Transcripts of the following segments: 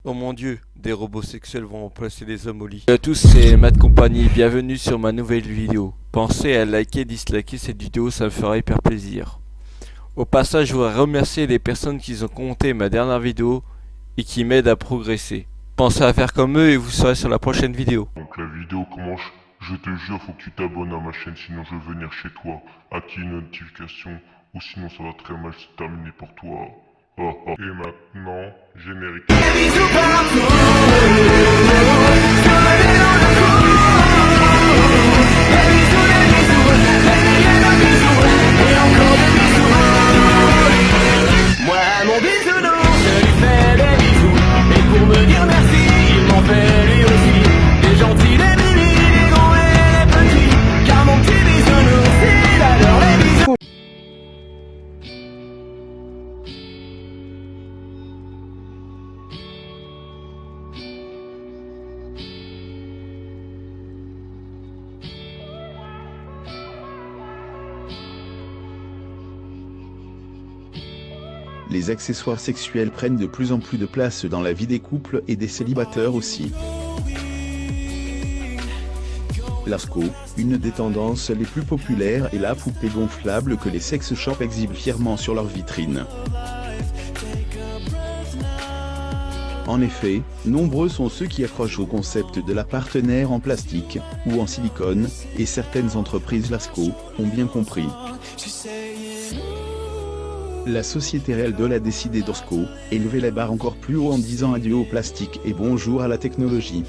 Oh mon Dieu, des robots sexuels vont remplacer les hommes au lit. Salut à tous, c'est Matt Compagnie, bienvenue sur ma nouvelle vidéo. Pensez à liker et disliker cette vidéo, ça me fera hyper plaisir. Au passage, je voudrais remercier les personnes qui ont commenté ma dernière vidéo et qui m'aident à progresser. Pensez à faire comme eux et vous serez sur la prochaine vidéo. Donc la vidéo commence, je te jure, faut que tu t'abonnes à ma chaîne, sinon je vais venir chez toi, activer une notification, ou sinon ça va très mal se terminer pour toi. Ah, ah. Et maintenant, générique. Moi, mon bisounours, je lui fais des bisous. Et pour me dire merci, il m'en fait lui aussi. Des gentils, des mimi, des grands et des petits. Car mon petit bisounours, il adore les bisous. Les accessoires sexuels prennent de plus en plus de place dans la vie des couples et des célibataires aussi. Lasco, une des tendances les plus populaires est la poupée gonflable que les sex shops exhibent fièrement sur leurs vitrines. En effet, nombreux sont ceux qui accrochent au concept de la partenaire en plastique, ou en silicone, et certaines entreprises Lasco ont bien compris. La société Realdol a décidé d'Orsco, élever la barre encore plus haut en disant adieu au plastique et bonjour à la technologie.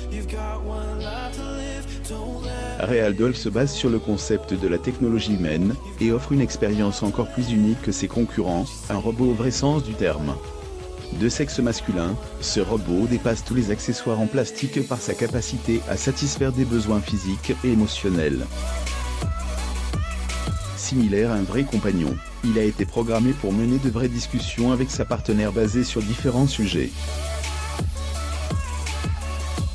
Realdol se base sur le concept de la technologie humaine, et offre une expérience encore plus unique que ses concurrents, un robot au vrai sens du terme. De sexe masculin, ce robot dépasse tous les accessoires en plastique par sa capacité à satisfaire des besoins physiques et émotionnels. Similaire à un vrai compagnon, il a été programmé pour mener de vraies discussions avec sa partenaire basées sur différents sujets.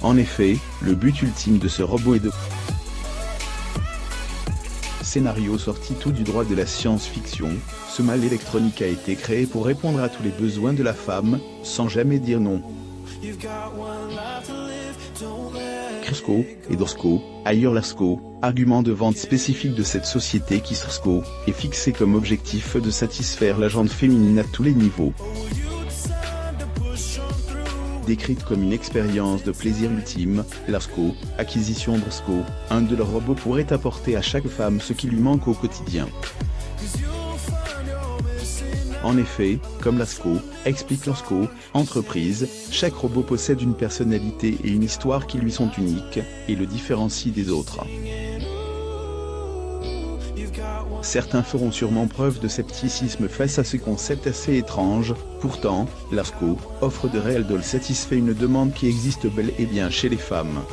En effet, le but ultime de ce robot est de... Scénario sorti tout du droit de la science-fiction, ce mâle électronique a été créé pour répondre à tous les besoins de la femme, sans jamais dire non. Crisco et Dorsco, ailleurs Lasco, argument de vente spécifique de cette société qui Srsco, est fixé comme objectif de satisfaire la gente féminine à tous les niveaux. Décrite comme une expérience de plaisir ultime, Lasco, acquisition d'Orsco, un de leurs robots pourrait apporter à chaque femme ce qui lui manque au quotidien. En effet, comme Lasco, explique Lorsco, entreprise, chaque robot possède une personnalité et une histoire qui lui sont uniques, et le différencient des autres. Certains feront sûrement preuve de scepticisme face à ce concept assez étrange, pourtant, Lasco, offre de Realdol satisfait une demande qui existe bel et bien chez les femmes.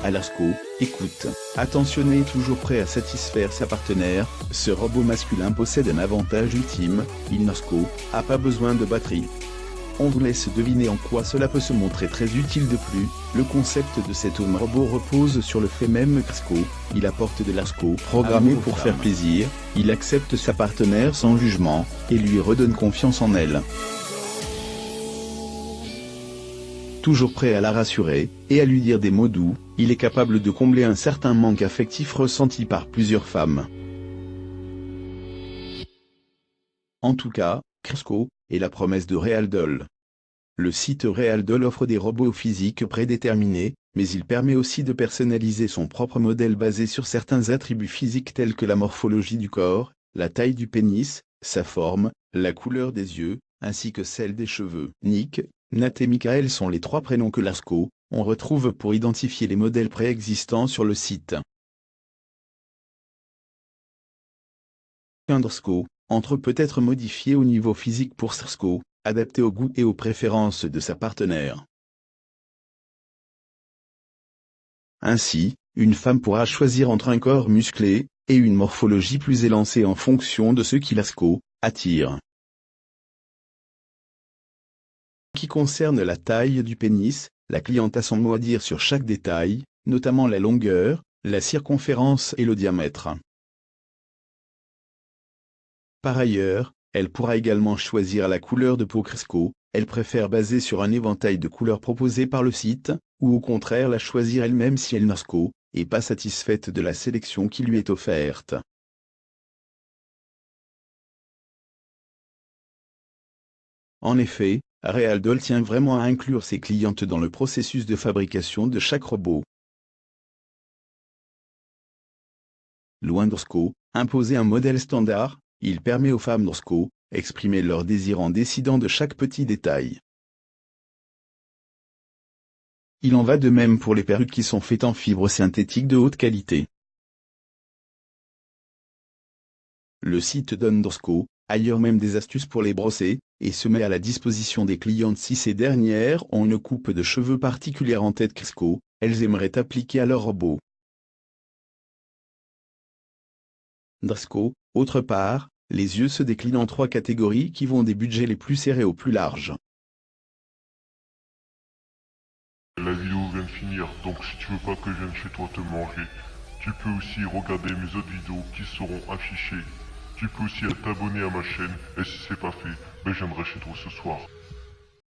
À Lasco, écoute, attentionné et toujours prêt à satisfaire sa partenaire, ce robot masculin possède un avantage ultime, il Lasco, a pas besoin de batterie. On vous laisse deviner en quoi cela peut se montrer très utile de plus, le concept de cet homme robot repose sur le fait même qu'Asco, il apporte de Lasco programmé pour faire plaisir, il accepte sa partenaire sans jugement, et lui redonne confiance en elle. Toujours prêt à la rassurer, et à lui dire des mots doux, il est capable de combler un certain manque affectif ressenti par plusieurs femmes. En tout cas, Crisco est la promesse de Realdol. Le site Realdol offre des robots physiques prédéterminés, mais il permet aussi de personnaliser son propre modèle basé sur certains attributs physiques tels que la morphologie du corps, la taille du pénis, sa forme, la couleur des yeux, ainsi que celle des cheveux. Nick, Nat et Michael sont les trois prénoms que Lasco on retrouve pour identifier les modèles préexistants sur le site. Undersco entre peut-être modifié au niveau physique pour Srsco, adapté au goût et aux préférences de sa partenaire. Ainsi, une femme pourra choisir entre un corps musclé et une morphologie plus élancée en fonction de ce qui Lasco attire. En ce qui concerne la taille du pénis, la cliente a son mot à dire sur chaque détail, notamment la longueur, la circonférence et le diamètre. Par ailleurs, Elle pourra également choisir la couleur de peau Cresco. Elle préfère baser sur un éventail de couleurs proposé par le site, ou au contraire la choisir elle-même si elle n'est pas satisfaite de la sélection qui lui est offerte. En effet, Realdoll tient vraiment à inclure ses clientes dans le processus de fabrication de chaque robot. Loin d'Orsco, imposer un modèle standard, il permet aux femmes d'Orsco d'exprimer leurs désirs en décidant de chaque petit détail. Il en va de même pour les perruques qui sont faites en fibres synthétiques de haute qualité. Le site donne d'Orsco ailleurs même des astuces pour les brosser, et se met à la disposition des clientes si ces dernières ont une coupe de cheveux particulière en tête Cresco, elles aimeraient appliquer à leur robot. Drisco, autre part, les yeux se déclinent en 3 catégories qui vont des budgets les plus serrés aux plus larges. La vidéo vient de finir, donc si tu veux pas que je vienne chez toi te manger, tu peux aussi regarder mes autres vidéos qui seront affichées. Tu peux aussi t'abonner à ma chaîne, et si c'est pas fait, ben je viendrai chez toi ce soir.